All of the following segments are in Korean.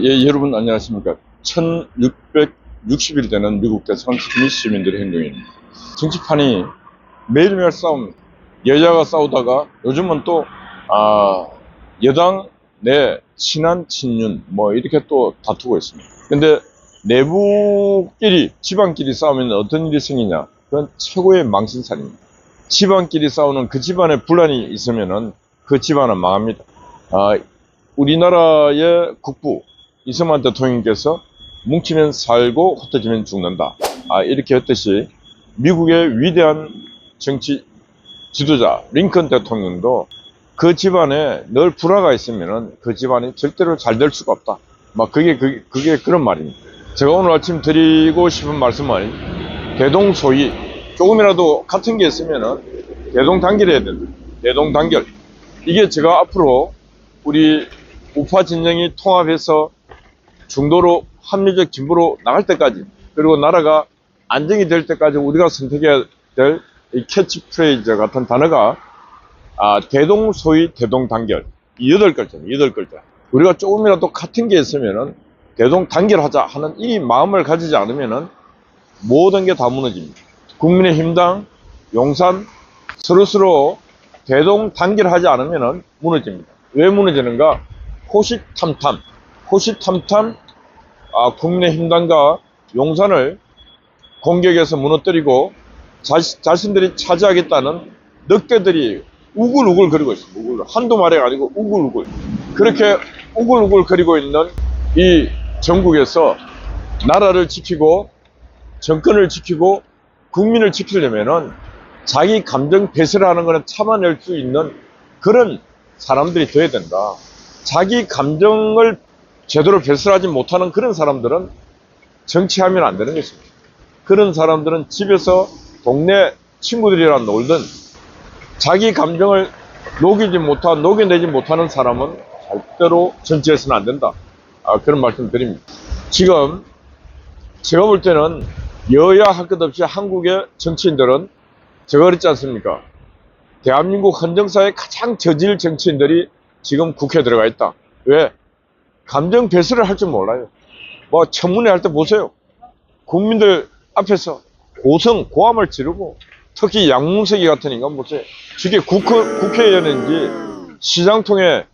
예, 여러분 안녕하십니까. 1660일 되는 미국 대선 시민들의 행동입니다. 정치판이 매일매일 싸움, 여야가 싸우다가 요즘은 또, 여당 내 친한 친윤, 이렇게 또 다투고 있습니다. 근데 내부끼리, 집안끼리 싸우면 어떤 일이 생기냐? 그건 최고의 망신살입니다. 집안끼리 싸우는 그 집안에 분란이 있으면은 그 집안은 망합니다. 우리나라의 국부 이승만 대통령께서 뭉치면 살고 흩어지면 죽는다, 이렇게 했듯이 미국의 위대한 정치 지도자 링컨 대통령도 그 집안에 늘 불화가 있으면은 그 집안이 절대로 잘 될 수가 없다. 그게 그런 말입니다. 제가 오늘 아침 드리고 싶은 말씀은 대동소이, 조금이라도 같은 게 있으면은 대동단결해야 된다. 대동단결. 이게 제가 앞으로 우리 우파 진영이 통합해서 중도로 합리적 진보로 나갈 때까지, 그리고 나라가 안정이 될 때까지 우리가 선택해야 될 이 캐치프레이즈 같은 단어가 대동소이, 대동단결, 이 8글자. 우리가 조금이라도 같은 게 있으면은 대동단결하자 하는 이 마음을 가지지 않으면은 모든 게 다 무너집니다. 국민의힘당, 용산 서로 대동단결하지 않으면은 무너집니다. 왜 무너지는가? 호시탐탐, 국민의힘당과 용산을 공격해서 무너뜨리고 자신들이 차지하겠다는 늑대들이 우글우글 거리고 있습니다. 한두 마리가 아니고 우글우글. 그렇게 우글우글 거리고 있는 이 전국에서 나라를 지키고 정권을 지키고 국민을 지키려면은 자기 감정 배설을 하는 것은 참아낼 수 있는 그런 사람들이 돼야 된다. 자기 감정을 제대로 배설하지 못하는 그런 사람들은 정치하면 안 되는 것입니다. 그런 사람들은 집에서 동네 친구들이랑 놀든 자기 감정을 녹여내지 못하는 사람은 절대로 정치해서는 안 된다. 그런 말씀 드립니다. 지금 제가 볼 때는 여야 할 것 없이 한국의 정치인들은, 제가 그랬지 않습니까? 대한민국 헌정사의 가장 저질 정치인들이 지금 국회에 들어가 있다. 왜? 감정 배설을 할 줄 몰라요. 청문회 할 때 보세요. 국민들 앞에서 고함을 지르고, 특히 양문석이 같은 인간 보세요. 저게 국회의원인지 시장통의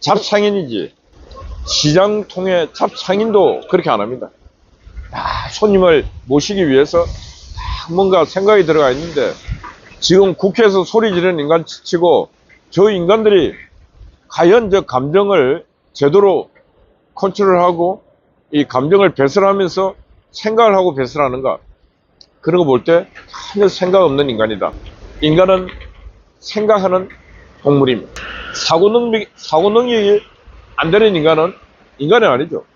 잡상인인지, 시장통의 잡상인도 그렇게 안 합니다. 손님을 모시기 위해서 뭔가 생각이 들어가 있는데, 지금 국회에서 소리 지르는 인간 치고 저 인간들이 과연 저 감정을 제대로 컨트롤하고 이 감정을 배설하면서 생각을 하고 배설하는가? 그런 거 볼 때 전혀 생각 없는 인간이다. 인간은 생각하는 동물입니다. 사고 능력이 안 되는 인간은 인간이 아니죠.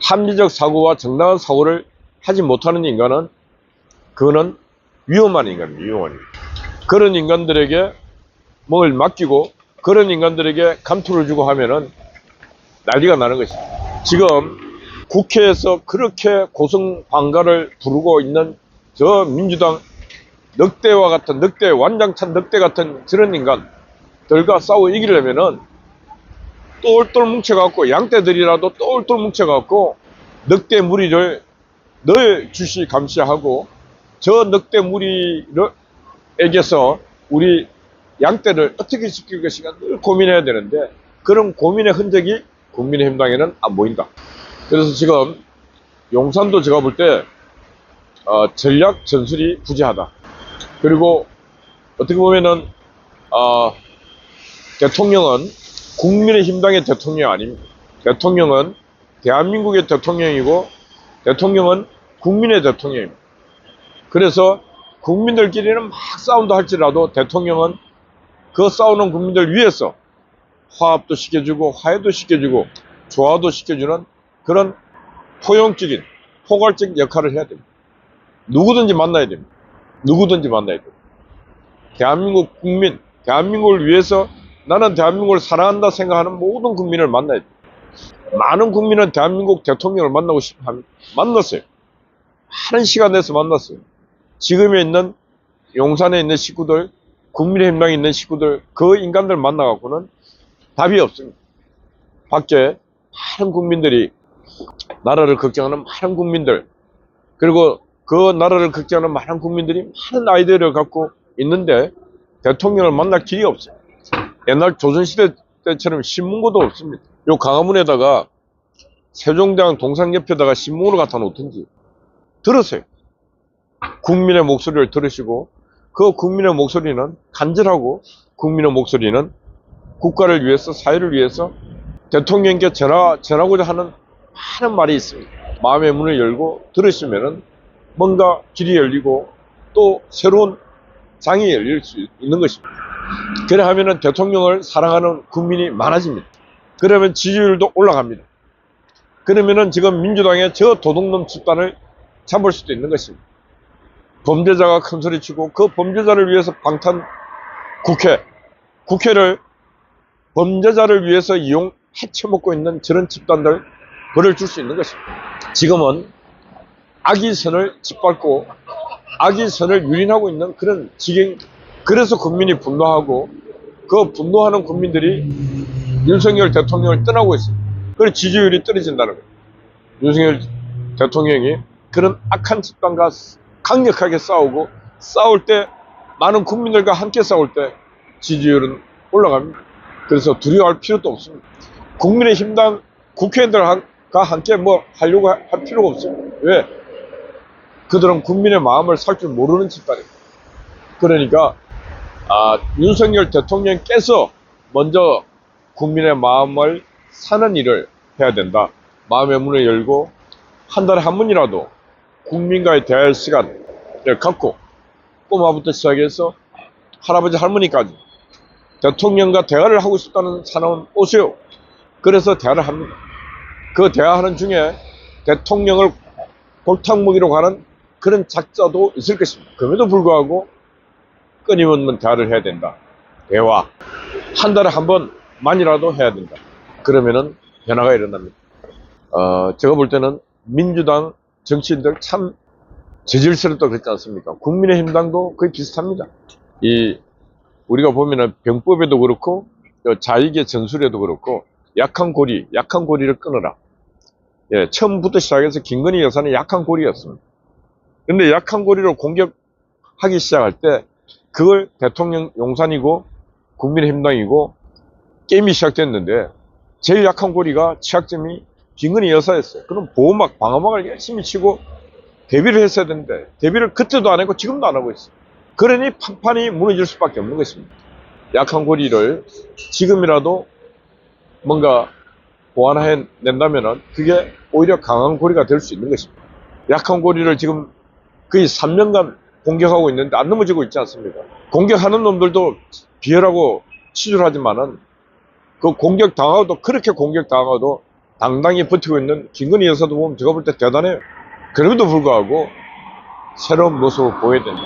합리적 사고와 정당한 사고를 하지 못하는 인간은, 그거는 위험한 인간입니다. 그런 인간들에게 뭘 맡기고 그런 인간들에게 감투를 주고 하면은 난리가 나는 것입니다. 지금 국회에서 그렇게 고성방가를 부르고 있는 저 민주당 늑대와 같은, 완장찬 늑대 같은 저런 인간들과 싸워 이기려면은 똘똘 뭉쳐갖고, 양떼들이라도 똘똘 뭉쳐갖고 늑대 무리를 늘 주시 감시하고, 저 늑대 무리에게서 우리 양떼를 어떻게 지킬 것인가 늘 고민해야 되는데, 그런 고민의 흔적이 국민의힘당에는 안 보인다. 그래서 지금 용산도 제가 볼 때 전략 전술이 부재하다. 그리고 어떻게 보면은 대통령은 국민의힘당의 대통령이 아닙니다. 대통령은 대한민국의 대통령이고 대통령은 국민의 대통령입니다. 그래서 국민들끼리는 막 싸움도 할지라도 대통령은 그 싸우는 국민들 위해서 화합도 시켜주고 화해도 시켜주고 조화도 시켜주는 그런 포용적인, 포괄적 역할을 해야 됩니다. 누구든지 만나야 됩니다. 대한민국 국민, 대한민국을 위해서 나는 대한민국을 사랑한다 생각하는 모든 국민을 만나야 됩니다. 많은 국민은 대한민국 대통령을 만나고 싶어 합니다. 만났어요. 많은 시간 내서 만났어요. 지금에 있는 용산에 있는 식구들, 국민의힘당에 있는 식구들, 그 인간들 만나갖고는 답이 없습니다. 밖에 많은 국민들이, 나라를 걱정하는 많은 국민들, 그리고 그 나라를 걱정하는 많은 국민들이 많은 아이디어를 갖고 있는데 대통령을 만날 길이 없어요. 옛날 조선시대 때처럼 신문고도 없습니다. 요 광화문에다가 세종대왕 동상 옆에다가 신문을 갖다 놓든지 들으세요. 국민의 목소리를 들으시고 그 국민의 목소리는 간절하고 국민의 목소리는 국가를 위해서 사회를 위해서 대통령께 전하고자 하는 많은 말이 있습니다. 마음의 문을 열고 들으시면은 뭔가 길이 열리고 또 새로운 장이 열릴 수 있는 것입니다. 그래 하면은 대통령을 사랑하는 국민이 많아집니다. 그러면 지지율도 올라갑니다. 그러면은 지금 민주당의 저 도둑놈 집단을 잡을 수도 있는 것입니다. 범죄자가 큰 소리 치고 그 범죄자를 위해서 방탄 국회를 범죄자를 위해서 해쳐먹고 있는 저런 집단들 벌을 줄 수 있는 것입니다. 지금은 악의 선을 짓밟고 악의 선을 유린하고 있는 그런 지경, 그래서 국민이 분노하고 그 분노하는 국민들이 윤석열 대통령을 떠나고 있습니다. 그래서 지지율이 떨어진다는 거예요. 윤석열 대통령이 그런 악한 집단과 강력하게 싸우고 싸울 때 많은 국민들과 함께 싸울 때 지지율은 올라갑니다. 그래서 두려워할 필요도 없습니다. 국민의힘당 국회의원들과 함께 뭐 하려고 할 필요가 없습니다. 왜? 그들은 국민의 마음을 살 줄 모르는 집단입니다. 그러니까 윤석열 대통령께서 먼저 국민의 마음을 사는 일을 해야 된다. 마음의 문을 열고 한 달에 한 번이라도 국민과의 대화의 시간을 갖고 꼬마부터 시작해서 할아버지 할머니까지 대통령과 대화를 하고 싶다는 사람은 오세요. 그래서 대화를 합니다. 그 대화하는 중에 대통령을 골탕 먹이러 가는 그런 작자도 있을 것입니다. 그럼에도 불구하고 끊임없는 대화를 해야 된다. 대화. 한 달에 한 번만이라도 해야 된다. 그러면은 변화가 일어납니다. 제가 볼 때는 민주당 정치인들 참 저질스럽다고 그랬지 않습니까? 국민의힘당도 거의 비슷합니다. 우리가 보면은 병법에도 그렇고 자익의 전술에도 그렇고 약한 고리를 끊어라. 예, 처음부터 시작해서 김건희 여사는 약한 고리였습니다. 근데 약한 고리를 공격하기 시작할 때 그걸 대통령 용산이고 국민의힘당이고 게임이 시작됐는데 제일 약한 고리가 취약점이 김건희 여사였어요. 그럼 보호막, 방어막을 열심히 치고 대비를 했어야 되는데 대비를 그때도 안 하고 지금도 안 하고 있어요. 그러니 판판이 무너질 수밖에 없는 것입니다. 약한 고리를 지금이라도 뭔가 보완해낸다면은 그게 오히려 강한 고리가 될 수 있는 것입니다. 약한 고리를 지금 거의 3년간 공격하고 있는데 안 넘어지고 있지 않습니까? 공격하는 놈들도 비열하고 치졸하지만은 그 공격당하고도 그렇게 공격당하고도 당당히 버티고 있는 김건희 여사도 보면 제가 볼 때 대단해요. 그럼에도 불구하고 새로운 모습을 보여야 된다.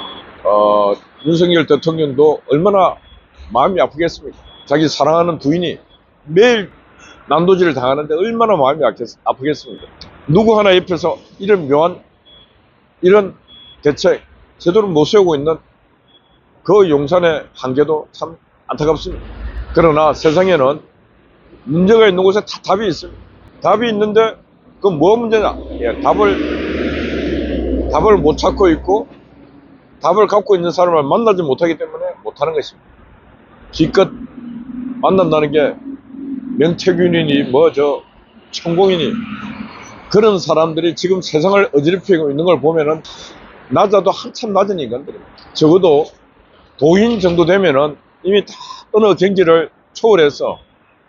윤석열 대통령도 얼마나 마음이 아프겠습니까? 자기 사랑하는 부인이 매일 난도질을 당하는데 얼마나 마음이 아프겠습니까? 누구 하나 옆에서 이런 묘한 이런 대책 제대로 못 세우고 있는 그 용산의 한계도 참 안타깝습니다. 그러나 세상에는 문제가 있는 곳에 다 답이 있습니다. 답이 있는데 그건 뭐가 문제냐? 예, 답을 못 찾고 있고 답을 갖고 있는 사람을 만나지 못하기 때문에 못하는 것입니다. 기껏 만난다는 게 명태균이니 천공이니 그런 사람들이 지금 세상을 어지럽히고 있는 걸 보면은 낮아도 한참 낮은 인간들입니다. 적어도 도인 정도 되면은 이미 다 어느 경지를 초월해서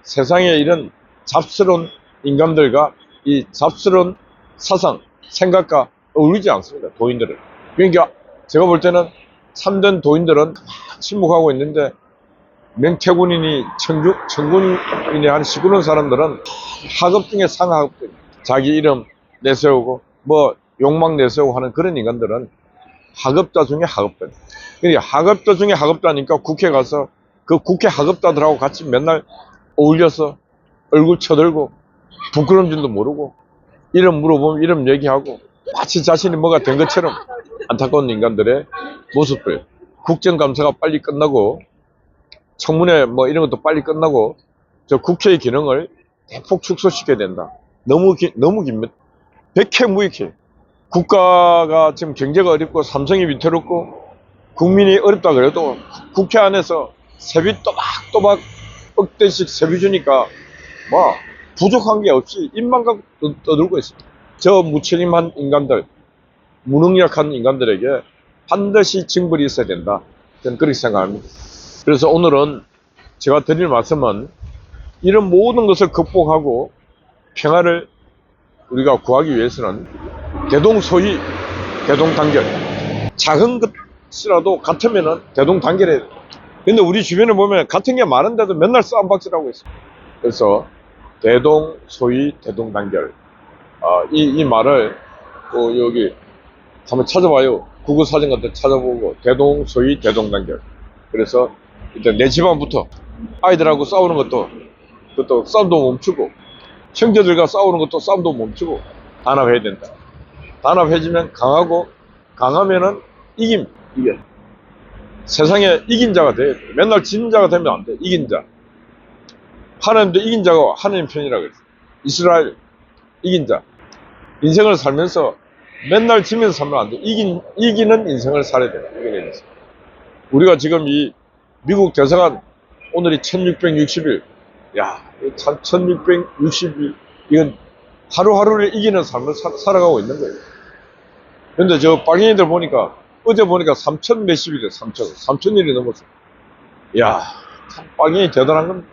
세상에 이런 잡스러운 인간들과 이 잡스러운 사상, 생각과 어울리지 않습니다. 도인들은. 그러니까 제가 볼 때는 참된 도인들은 침묵하고 있는데 명태군이니 천군이니 한 시구는 사람들은 하급 중에 상하급들, 자기 이름 내세우고 욕망 내세우고 하는 그런 인간들은 하급자 중에 하급자. 그러니까 하급자 중에 하급자니까 국회 가서 그 국회 하급자들하고 같이 맨날 어울려서 얼굴 쳐들고 부끄러운 줄도 모르고 이름 물어보면 이름 얘기하고 마치 자신이 뭐가 된 것처럼 안타까운 인간들의 모습들. 국정감사가 빨리 끝나고 청문회 이런 것도 빨리 끝나고 저 국회의 기능을 대폭 축소시켜야 된다. 너무 깁니다. 백해무익해. 국가가 지금 경제가 어렵고 삼성이 위태롭고 국민이 어렵다 그래도 국회 안에서 세비 또박또박 억대씩 세비 주니까 뭐 부족한 게 없이 입만 갖고 떠들고 있습니다. 저 무책임한 인간들, 무능력한 인간들에게 반드시 징벌이 있어야 된다. 저는 그렇게 생각합니다. 그래서 오늘은 제가 드릴 말씀은 이런 모든 것을 극복하고 평화를 우리가 구하기 위해서는 대동소이, 대동단결. 작은 것이라도 같으면은 대동단결해야 돼. 근데 우리 주변에 보면 같은 게 많은데도 맨날 싸움박질하고 있어요. 그래서 대동소이, 대동단결. 이 말을 여기 한번 찾아봐요. 구글 사진 같은 데 찾아보고 대동소이, 대동단결. 그래서 일단 내 집안부터 아이들하고 싸우는 그것도 싸움도 멈추고 형제들과 싸우는 것도 싸움도 멈추고 단합해야 된다. 단합해지면 강하고 강하면은 이김. 이게 세상에 이긴 자가 돼. 맨날 진 자가 되면 안 돼. 이긴 자. 하나님도 이긴 자가 하나님 편이라고 했어. 이스라엘 이긴 자. 인생을 살면서 맨날 지면서 살면 안 돼. 이기는 인생을 살아야 돼. 이기는 인생. 우리가 지금 이 미국 대사관 오늘이 1660일. 야, 참 1660일. 이건 하루하루를 이기는 삶을 살아가고 있는 거예요. 근데 저 빨갱이들 보니까 어제 보니까 3000 몇십일이래. 3000일이 넘었어. 야, 참 빨갱이 대단한 겁니다.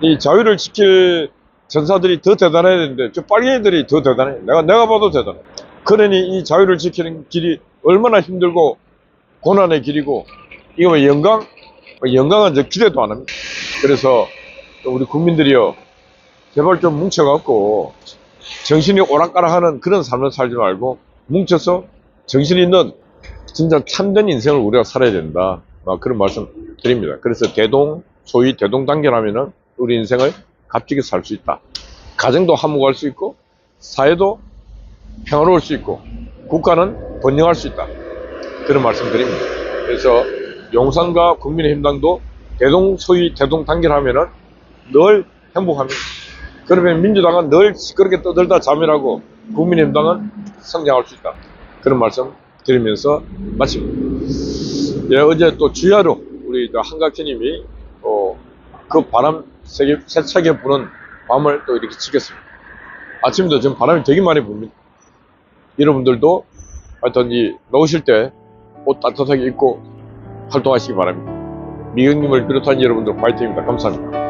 이 자유를 지킬 전사들이 더 대단해야 되는데 저 빨갱이들이 더 대단해. 내가 봐도 대단해. 그러니 이 자유를 지키는 길이 얼마나 힘들고 고난의 길이고 이거 뭐 영광? 영광은 저 기대도 안 합니다. 그래서 우리 국민들이요, 제발 좀 뭉쳐갖고 정신이 오락가락하는 그런 삶을 살지 말고 뭉쳐서 정신 있는 진짜 참된 인생을 우리가 살아야 된다. 그런 말씀 드립니다. 그래서 소위 대동단결하면은 우리 인생을 값지게 살 수 있다. 가정도 화목할 수 있고 사회도 평화로울 수 있고 국가는 번영할 수 있다. 그런 말씀 드립니다. 그래서 용산과 국민의힘당도 소위 대동단결하면은 늘 행복합니다. 그러면 민주당은 늘 시끄럽게 떠들다 자멸하고 국민의힘당은 성장할 수 있다. 그런 말씀 드리면서 마칩니다. 예, 어제 또 주야로 우리 한각희님이 그 바람 세차게 부는 밤을 또 이렇게 지켰습니다. 아침부터 지금 바람이 되게 많이 붑니다. 여러분들도 하여튼 나오실 때 옷 따뜻하게 입고 활동하시기 바랍니다. 미경님을 비롯한 여러분들 파이팅입니다. 감사합니다.